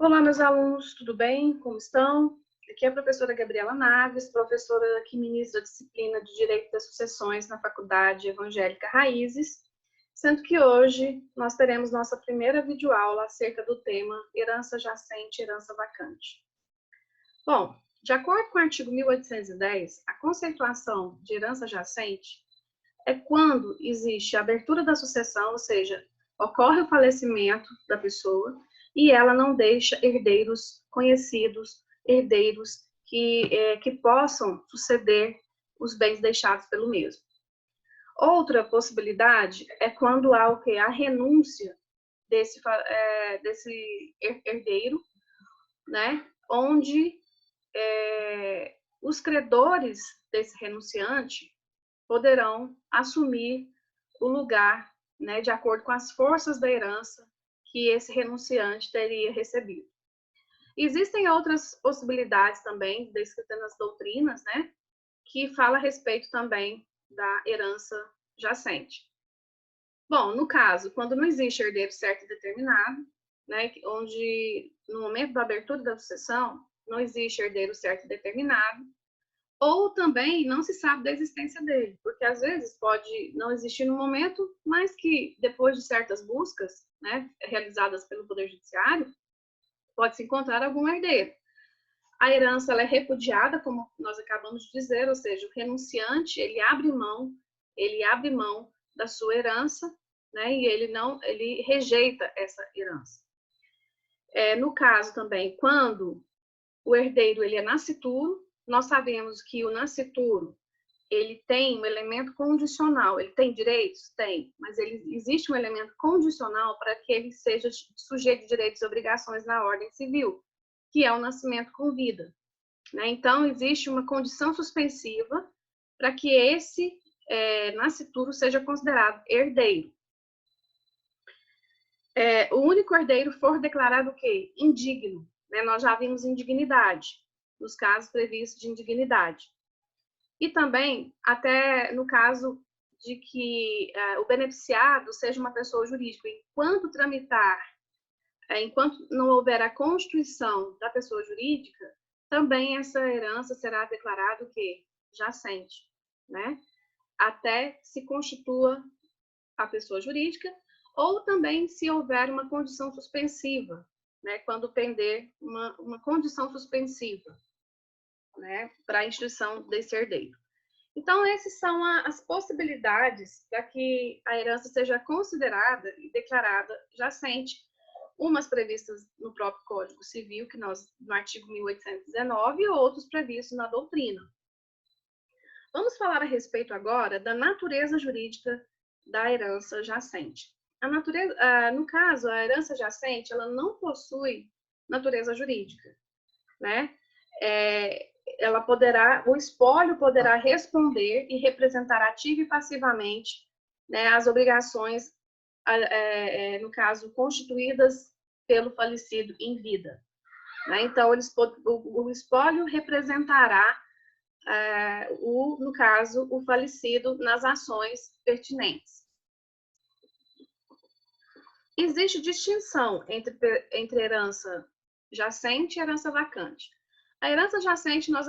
Olá, meus alunos, tudo bem? Como estão? Aqui é a professora Gabriela Naves, professora que ministra a disciplina de Direito das Sucessões na Faculdade Evangélica Raízes, sendo que hoje nós teremos nossa primeira videoaula acerca do tema herança jacente e herança vacante. Bom, de acordo com o artigo 1810, a conceituação de herança jacente é quando existe a abertura da sucessão, ou seja, ocorre o falecimento da pessoa e ela não deixa herdeiros conhecidos, herdeiros que possam suceder os bens deixados pelo mesmo. Outra possibilidade é quando há o que? A renúncia desse herdeiro, né? Onde os credores desse renunciante poderão assumir o lugar, né, de acordo com as forças da herança que esse renunciante teria recebido. Existem outras possibilidades também, descritas nas doutrinas, né, que fala a respeito também da herança jacente. Bom, no caso, quando não existe herdeiro certo e determinado, né, onde no momento da abertura da sucessão não existe herdeiro certo e determinado, ou também não se sabe da existência dele, porque às vezes pode não existir no momento, mas que depois de certas buscas, né, realizadas pelo Poder Judiciário, pode-se encontrar algum herdeiro. A herança ela é repudiada, como nós acabamos de dizer, ou seja, o renunciante ele abre mão da sua herança, né, e ele rejeita essa herança. No caso também, quando o herdeiro ele é nascituro, nós sabemos que o nascituro ele tem um elemento condicional. Ele tem direitos? Tem, mas existe um elemento condicional para que ele seja sujeito de direitos e obrigações na ordem civil, que é o nascimento com vida, né? Então, existe uma condição suspensiva para que esse nascituro seja considerado herdeiro. O único herdeiro for declarado o quê? Indigno, né? Nós já vimos indignidade, nos casos previstos de indignidade. E também, até no caso de que o beneficiado seja uma pessoa jurídica, enquanto não houver a constituição da pessoa jurídica, também essa herança será declarada o quê? Jacente, né? Até se constitua a pessoa jurídica, ou também se houver uma condição suspensiva, né? Quando pender uma condição suspensiva, né? Para a instituição desse herdeiro. Então, essas são as possibilidades para que a herança seja considerada e declarada jacente, umas previstas no próprio Código Civil, no artigo 1819, e outros previstos na doutrina. Vamos falar a respeito agora da natureza jurídica da herança jacente. No caso, a herança jacente, ela não possui natureza jurídica, né? O espólio poderá responder e representar ativa e passivamente, né, as obrigações, no caso, constituídas pelo falecido em vida, né? Então, o espólio representará, no caso, o falecido nas ações pertinentes. Existe distinção entre herança jacente e herança vacante. A herança jacente, nós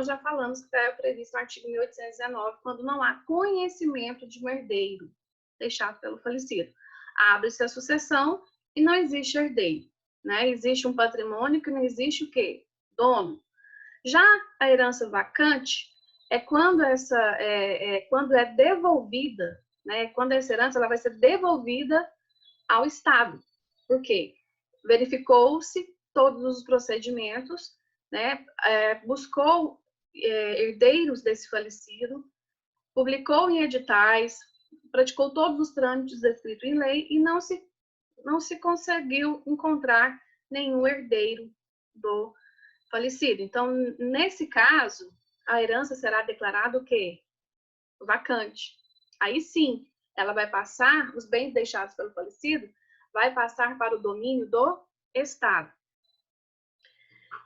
já falamos que é previsto no artigo 1819, quando não há conhecimento de um herdeiro deixado pelo falecido. Abre-se a sucessão e não existe herdeiro, né? Existe um patrimônio que não existe o quê? Dono. Já a herança vacante é quando quando é devolvida, né? Quando essa herança ela vai ser devolvida ao Estado. Por quê? Verificou-se todos os procedimentos, né? Buscou herdeiros desse falecido, publicou em editais, praticou todos os trâmites descritos em lei e não se conseguiu encontrar nenhum herdeiro do falecido. Então, nesse caso, a herança será declarada o quê? Vacante. Aí sim, ela vai passar, os bens deixados pelo falecido, vai passar para o domínio do Estado.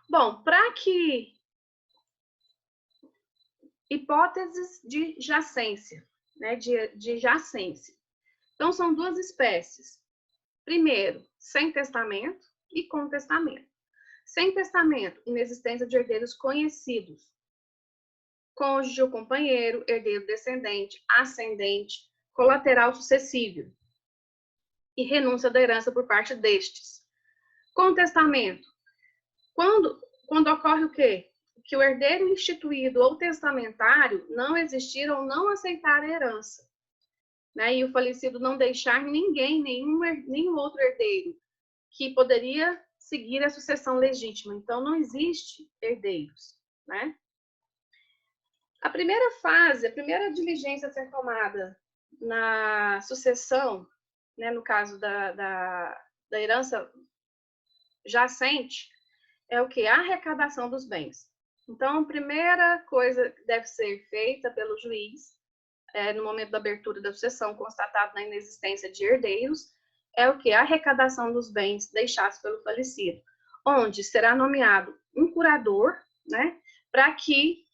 Bom, para que hipóteses de jacência, né, de jacência. Então, são duas espécies. Primeiro, sem testamento, e com testamento. Sem testamento, inexistência de herdeiros conhecidos. Cônjuge ou companheiro, herdeiro descendente, ascendente, colateral sucessível. E renúncia da herança por parte destes. Com testamento, quando ocorre o quê? Que o herdeiro instituído ou testamentário não existir ou não aceitar a herança, né? E o falecido não deixar ninguém, nenhum outro herdeiro que poderia seguir a sucessão legítima. Então, não existe herdeiros, né? A primeira fase, a primeira diligência a ser tomada na sucessão, né, no caso da herança jacente, é o que? A arrecadação dos bens. Então, a primeira coisa que deve ser feita pelo juiz, no momento da abertura da sucessão, constatado na inexistência de herdeiros, é o que? A arrecadação dos bens deixados pelo falecido, onde será nomeado um curador, né, para que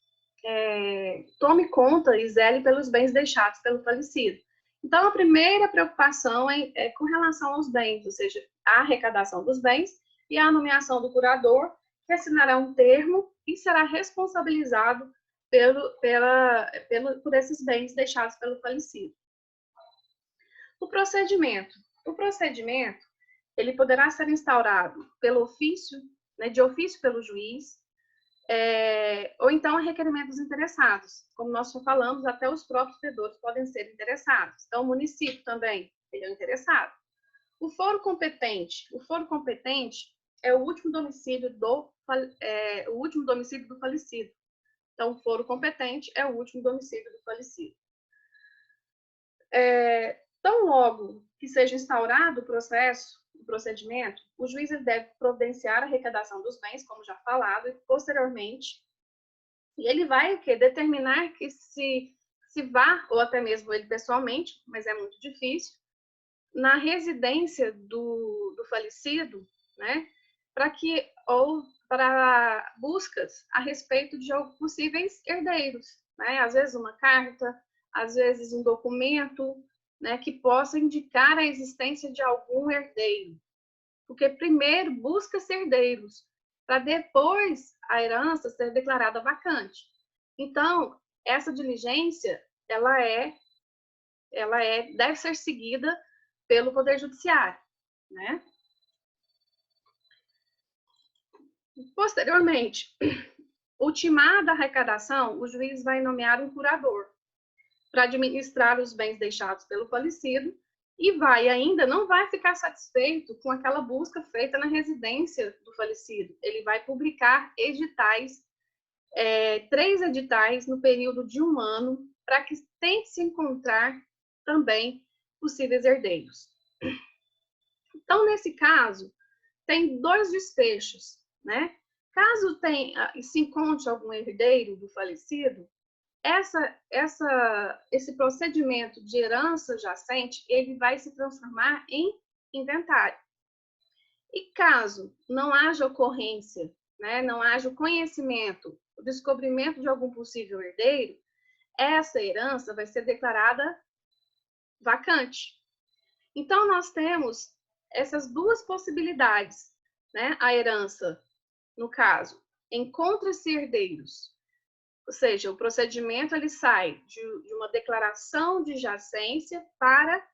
tome conta e zele pelos bens deixados pelo falecido. Então, a primeira preocupação é com relação aos bens, ou seja, a arrecadação dos bens e a nomeação do curador, que assinará um termo e será responsabilizado por esses bens deixados pelo falecido. O procedimento. O procedimento, ele poderá ser instaurado pelo ofício, né, de ofício pelo juiz, ou então a requerimento dos interessados. Como nós já falamos, até os próprios credores podem ser interessados. Então, o município também, ele é interessado. O foro competente é o último domicílio do falecido. Então, o foro competente é o último domicílio do falecido. Tão logo que seja instaurado o procedimento, o juiz ele deve providenciar a arrecadação dos bens, como já falado, e posteriormente, ele vai determinar que se vá, ou até mesmo ele pessoalmente, mas é muito difícil, na residência do falecido, né, para buscas a respeito de possíveis herdeiros, né, às vezes uma carta, às vezes um documento, né, que possa indicar a existência de algum herdeiro. Porque primeiro busca-se herdeiros, para depois a herança ser declarada vacante. Então, essa diligência, deve ser seguida pelo Poder Judiciário, né? Posteriormente, ultimada a arrecadação, o juiz vai nomear um curador para administrar os bens deixados pelo falecido e não vai ficar satisfeito com aquela busca feita na residência do falecido. Ele vai publicar editais, 3 editais no período de 1 ano, para que tente se encontrar também possíveis herdeiros. Então, nesse caso, tem 2 desfechos, né? Caso se encontre algum herdeiro do falecido, esse procedimento de herança jacente, ele vai se transformar em inventário. E caso não haja ocorrência, né, não haja o conhecimento, o descobrimento de algum possível herdeiro, essa herança vai ser declarada vacante. Então, nós temos essas 2 possibilidades, né? A herança, no caso, encontra-se herdeiros, ou seja, o procedimento ele sai de uma declaração de jacência para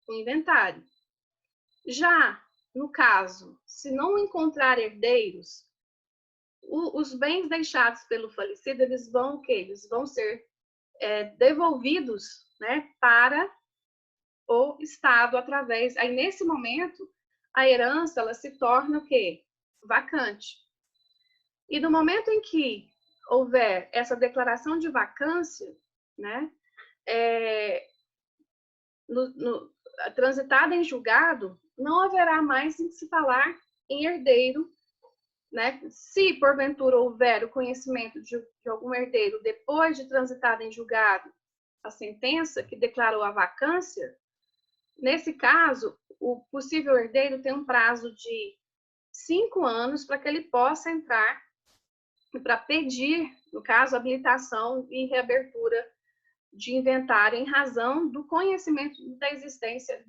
o inventário. Já no caso, se não encontrar herdeiros, os bens deixados pelo falecido, eles vão ser devolvidos, né, para o Estado através. Aí, nesse momento, a herança ela se torna o quê? Vacante. E no momento em que houver essa declaração de vacância, né, transitada em julgado, não haverá mais em se falar em herdeiro, né? Se porventura houver o conhecimento de algum herdeiro depois de transitada em julgado a sentença que declarou a vacância, nesse caso, o possível herdeiro tem um prazo de 5 anos para que ele possa entrar para pedir, no caso, habilitação e reabertura de inventário em razão do conhecimento da existência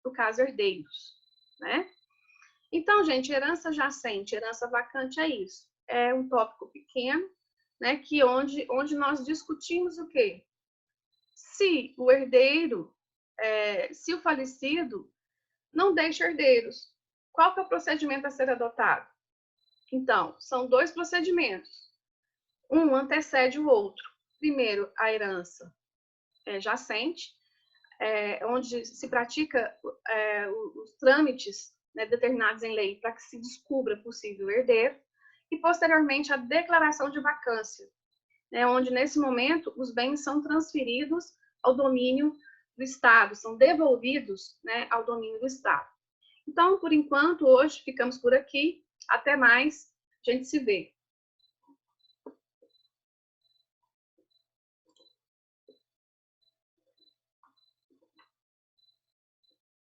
do caso herdeiros, né? Então, gente, herança jacente, herança vacante é isso. É um tópico pequeno, né, que onde nós discutimos o quê? Se o herdeiro, se o falecido não deixa herdeiros, qual que é o procedimento a ser adotado? Então, são dois procedimentos. Um antecede o outro. Primeiro, a herança jacente, onde se pratica os trâmites, né, determinados em lei para que se descubra possível herdeiro, e posteriormente a declaração de vacância, né, onde nesse momento os bens são transferidos ao domínio do Estado, são devolvidos, né, ao domínio do Estado. Então, por enquanto, hoje ficamos por aqui. Até mais, a gente se vê.